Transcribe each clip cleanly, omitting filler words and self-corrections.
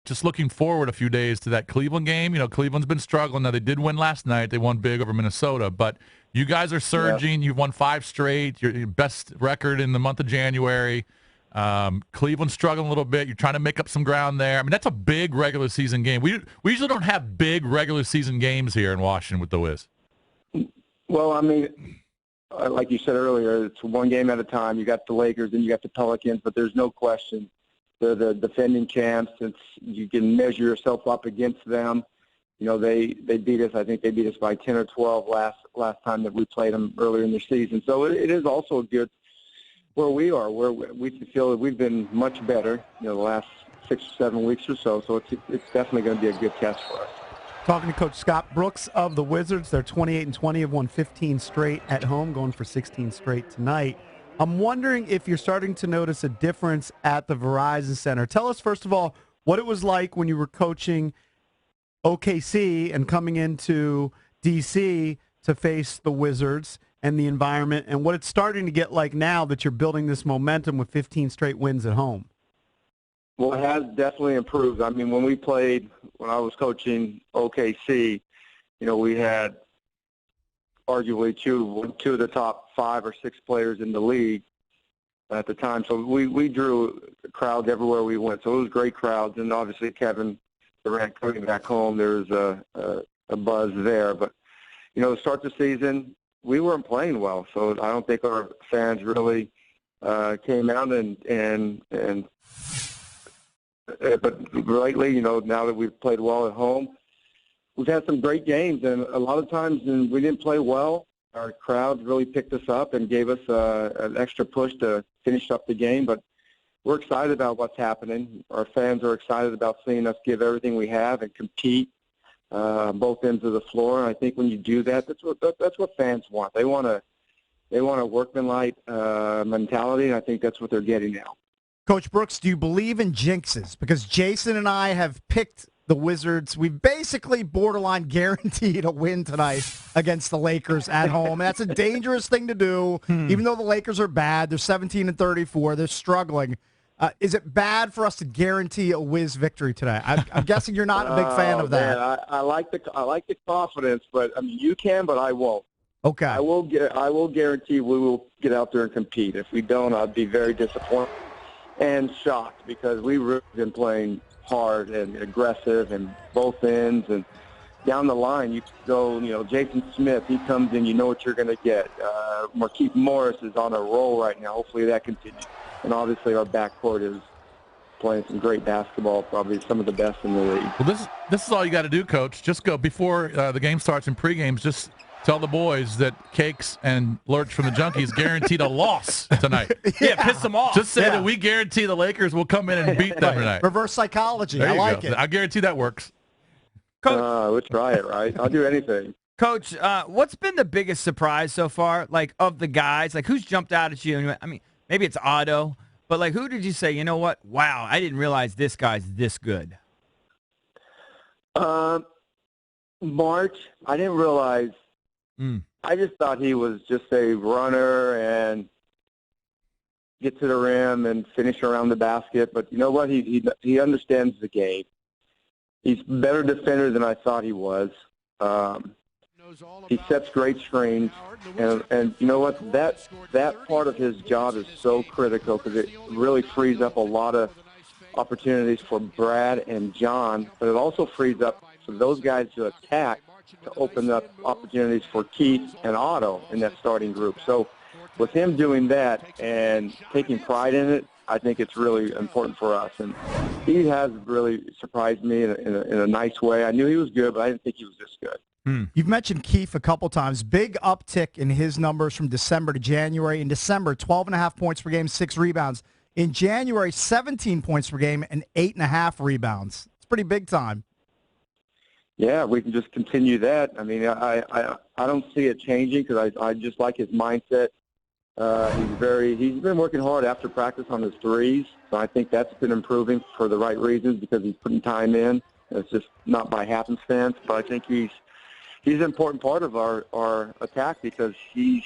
just looking forward a few days to that Cleveland game. Cleveland's been struggling. Now, they did win last night. They won big over Minnesota. But you guys are surging. You've won 5 straight. Your best record in the month of January. Cleveland's struggling a little bit. You're trying to make up some ground there. I mean, that's a big regular season game. We usually don't have big regular season games here in Washington with the Wiz. Well, I mean, like you said earlier, it's one game at a time. You got the Lakers and you got the Pelicans, but there's no question they're the defending champs. You can measure yourself up against them. They beat us. I think they beat us by 10 or 12 last time that we played them earlier in the season. So it is also a good where we are, where we feel that we've been much better, the last 6 or 7 weeks or so. So it's definitely going to be a good test for us. Talking to Coach Scott Brooks of the Wizards. They're 28-20, have won 15 straight at home, going for 16 straight tonight. I'm wondering if you're starting to notice a difference at the Verizon Center. Tell us, first of all, what it was like when you were coaching OKC and coming into D.C. to face the Wizards and the environment, and what it's starting to get like now that you're building this momentum with 15 straight wins at home. Well, it has definitely improved. I mean, when I was coaching OKC, we had arguably two of the top 5 or 6 players in the league at the time. So we drew crowds everywhere we went. So it was great crowds, and obviously Kevin Durant coming back home, there was a buzz there. But, to start the season, we weren't playing well. So I don't think our fans really came out but lately, now that we've played well at home, we've had some great games. And a lot of times when we didn't play well, our crowd really picked us up and gave us an extra push to finish up the game. But we're excited about what's happening. Our fans are excited about seeing us give everything we have and compete both ends of the floor. And I think when you do that, that's what fans want. They want a workmanlike mentality, and I think that's what they're getting now. Coach Brooks, do you believe in jinxes? Because Jason and I have picked the Wizards. We've basically borderline guaranteed a win tonight against the Lakers at home. That's a dangerous thing to do. Even though the Lakers are bad, they're 17-34, they're struggling. Is it bad for us to guarantee a Wiz victory today? I'm guessing you're not a big fan of that. Man, I like the confidence, but I mean you can, but I won't. Okay. I will guarantee we will get out there and compete. If we don't, I'd be very disappointed and shocked because we've really been playing hard and aggressive and both ends. And down the line, you go, Jason Smith, he comes in, you know what you're going to get. Markieff Morris is on a roll right now. Hopefully that continues. And obviously our backcourt is playing some great basketball, probably some of the best in the league. Well, this is all you got to do, Coach. Just go before the game starts in pregames. Just tell the boys that Cakes and Lurch from the Junkies guaranteed a loss tonight. Yeah, piss them off. Just say that we guarantee the Lakers will come in and beat them tonight. Reverse psychology. There I you like go. it. I guarantee that works. Coach, Let's try it, right? I'll do anything. Coach, what's been the biggest surprise so far, like, of the guys? Like, who's jumped out at you? I mean, maybe it's Otto, but, like, who did you say, you know what, wow, I didn't realize this guy's this good? March, I didn't realize. I just thought he was just a runner and get to the rim and finish around the basket. But you know what? He understands the game. He's a better defender than I thought he was. He sets great screens. And you know what? That part of his job is so critical because it really frees up a lot of opportunities for Brad and John. But it also frees up for those guys to attack, to open up opportunities for Keith and Otto in that starting group. So with him doing that and taking pride in it, I think it's really important for us. And he has really surprised me in a nice way. I knew he was good, but I didn't think he was this good. You've mentioned Keith a couple times. Big uptick in his numbers from December to January. In December, 12.5 points per game, 6 rebounds. In January, 17 points per game and 8.5 rebounds. It's pretty big time. Yeah, we can just continue that. I mean, I don't see it changing because I just like his mindset. He's been working hard after practice on his threes, so I think that's been improving for the right reasons because he's putting time in. It's just not by happenstance, but I think he's an important part of our attack because he's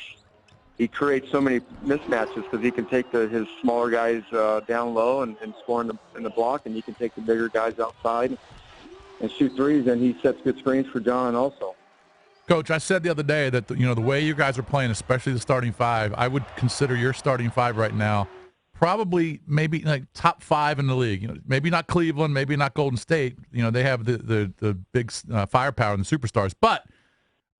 he creates so many mismatches because he can take his smaller guys down low and score in the block, and he can take the bigger guys outside and shoot threes, and he sets good screens for John also. Coach, I said the other day that the way you guys are playing, especially the starting five, I would consider your starting five right now probably maybe like top 5 in the league. Maybe not Cleveland, maybe not Golden State. They have the big firepower and the superstars. But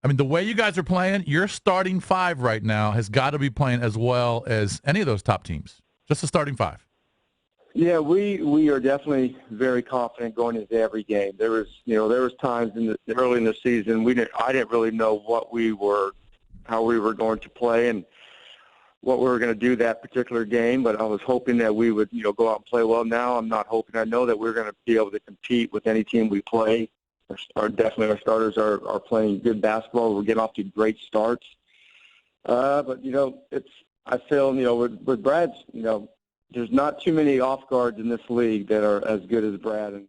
I mean, the way you guys are playing, your starting five right now has got to be playing as well as any of those top teams. Just the starting five. Yeah, we are definitely very confident going into every game. There was times early in the season I didn't really know how we were going to play and what we were going to do that particular game, but I was hoping that we would go out and play well. Now I'm not hoping. I know that we're going to be able to compete with any team we play. Definitely our starters are playing good basketball. We're getting off to great starts. But I feel with Brad's there's not too many off guards in this league that are as good as Brad, and